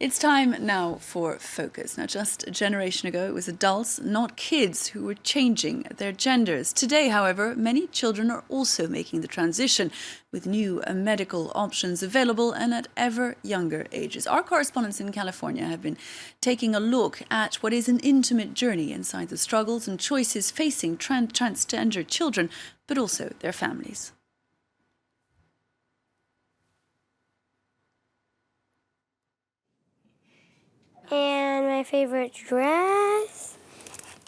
It's time now for Focus. Now, just a generation ago, it was adults, not kids, who were changing their genders. Today, however, many children are also making the transition, with new medical options available and at ever younger ages. Our correspondents in California have been taking a look at what is an intimate journey inside the struggles and choices facing transgender children, but also their families. And my favorite dress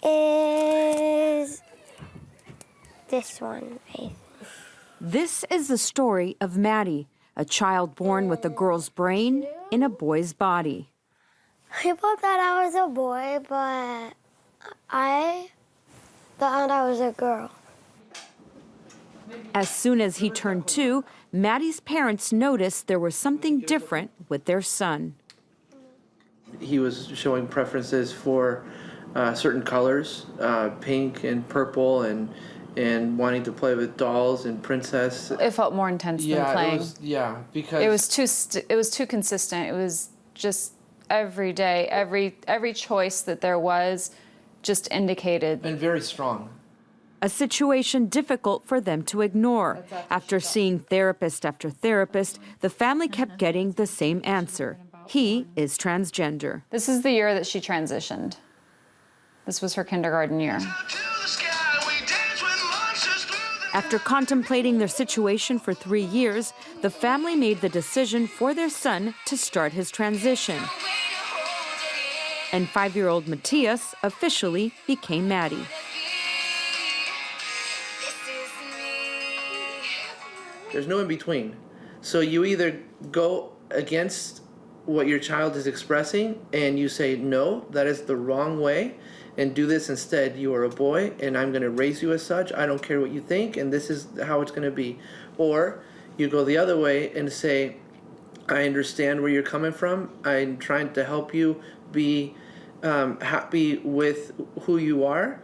is this one. This is the story of Maddie, a child born with a girl's brain in a boy's body. I thought that I was a boy, but I thought I was a girl. As soon as he turned 2, Maddie's parents noticed there was something different with their son. He was showing preferences for certain colors, pink and purple, and wanting to play with dolls and princess. It felt more intense than playing. Because it was too consistent. It was just every day, every choice that there was just indicated. And very strong. A situation difficult for them to ignore. After seeing therapist after therapist, the family kept getting the same answer. He is transgender. This is the year that she transitioned. This was her kindergarten year. After contemplating their situation for 3 years, the family made the decision for their son to start his transition. And 5-year-old Matthias officially became Maddie. There's no in between. So you either go against what your child is expressing and you say, no, that is the wrong way, and do this instead. You are a boy and I'm going to raise you as such. I don't care what you think, and this is how it's going to be. Or you go the other way and say, I understand where you're coming from. I'm trying to help you be happy with who you are.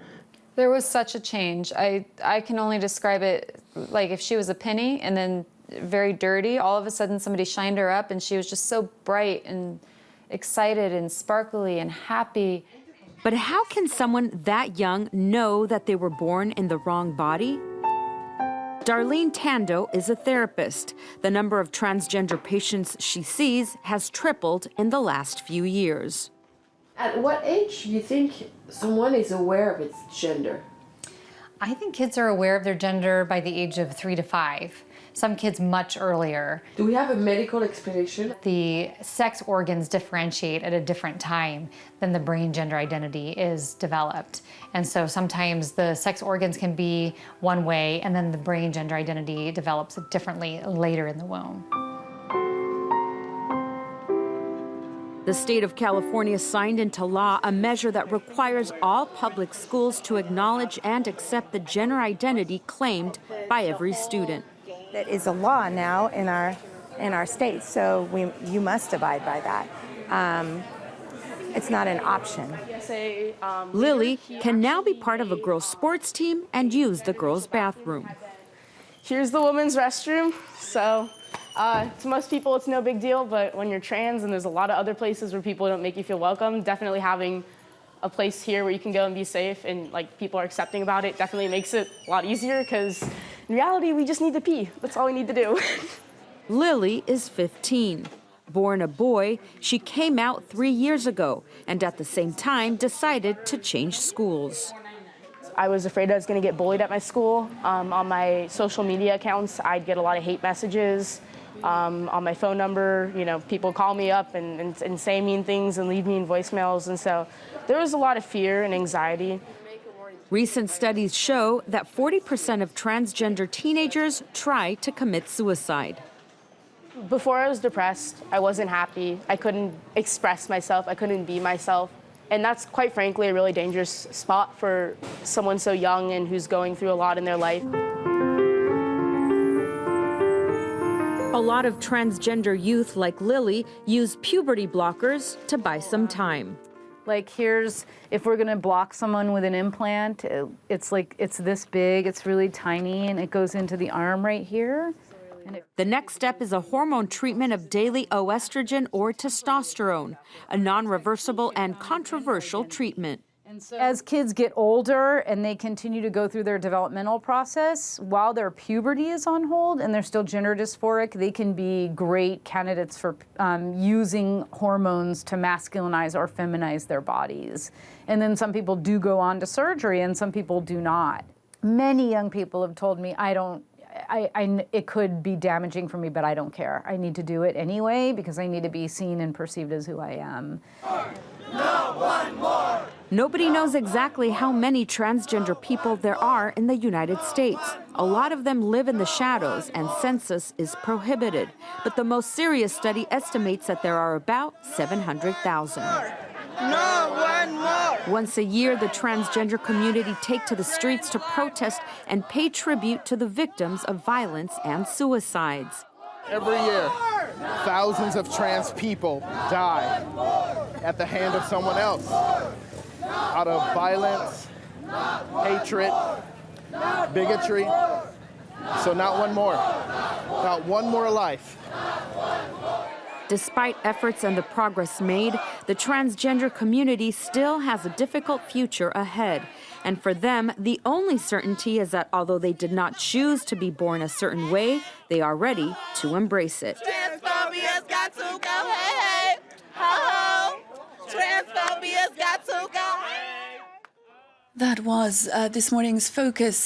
There was such a change. I can only describe it like if she was a penny and then very dirty, all of a sudden somebody shined her up and she was just so bright and excited and sparkly and happy. But how can someone that young know that they were born in the wrong body? Darlene Tando is a therapist. The number of transgender patients she sees has tripled in the last few years. At what age do you think someone is aware of its gender? I think kids are aware of their gender by the age of 3 to 5. Some kids much earlier. Do we have a medical explanation? The sex organs differentiate at a different time than the brain gender identity is developed. And so sometimes the sex organs can be one way and then the brain gender identity develops differently later in the womb. The state of California signed into law a measure that requires all public schools to acknowledge and accept the gender identity claimed by every student. That is a law now in our state, so you must abide by that. It's not an option. Lily can now be part of a girls' sports team and use the girls' bathroom. Here's the women's restroom. So to most people, it's no big deal, but when you're trans and there's a lot of other places where people don't make you feel welcome, definitely having a place here where you can go and be safe and like people are accepting about it definitely makes it a lot easier, because in reality, we just need to pee. That's all we need to do. Lily is 15. Born a boy, she came out 3 years ago and at the same time decided to change schools. I was afraid I was going to get bullied at my school. On my social media accounts, I'd get a lot of hate messages. On my phone number, people call me up and say mean things and leave me in voicemails. And so there was a lot of fear and anxiety. Recent studies show that 40% of transgender teenagers try to commit suicide. Before I was depressed, I wasn't happy. I couldn't express myself. I couldn't be myself. And that's quite frankly a really dangerous spot for someone so young and who's going through a lot in their life. A lot of transgender youth like Lily use puberty blockers to buy some time. Like if we're gonna block someone with an implant, it's this big, it's really tiny, and it goes into the arm right here. The next step is a hormone treatment of daily estrogen or testosterone, a non-reversible and controversial treatment. As kids get older and they continue to go through their developmental process, while their puberty is on hold and they're still gender dysphoric, they can be great candidates for using hormones to masculinize or feminize their bodies. And then some people do go on to surgery and some people do not. Many young people have told me, it could be damaging for me, but I don't care. I need to do it anyway because I need to be seen and perceived as who I am. Not one more! Nobody knows exactly how many transgender people there are in the United States. A lot of them live in the shadows and census is prohibited. But the most serious study estimates that there are about 700,000. Not one more! Once a year, the transgender community take to the streets to protest and pay tribute to the victims of violence and suicides. Every year, thousands of trans people die at the hand of someone else out of violence, hatred, bigotry. So not one more life. Despite efforts and the progress made, the transgender community still has a difficult future ahead. And for them, the only certainty is that although they did not choose to be born a certain way, they are ready to embrace it. Transphobia's got to go, hey, hey, ho, ho. Transphobia's got to go. That was this morning's focus.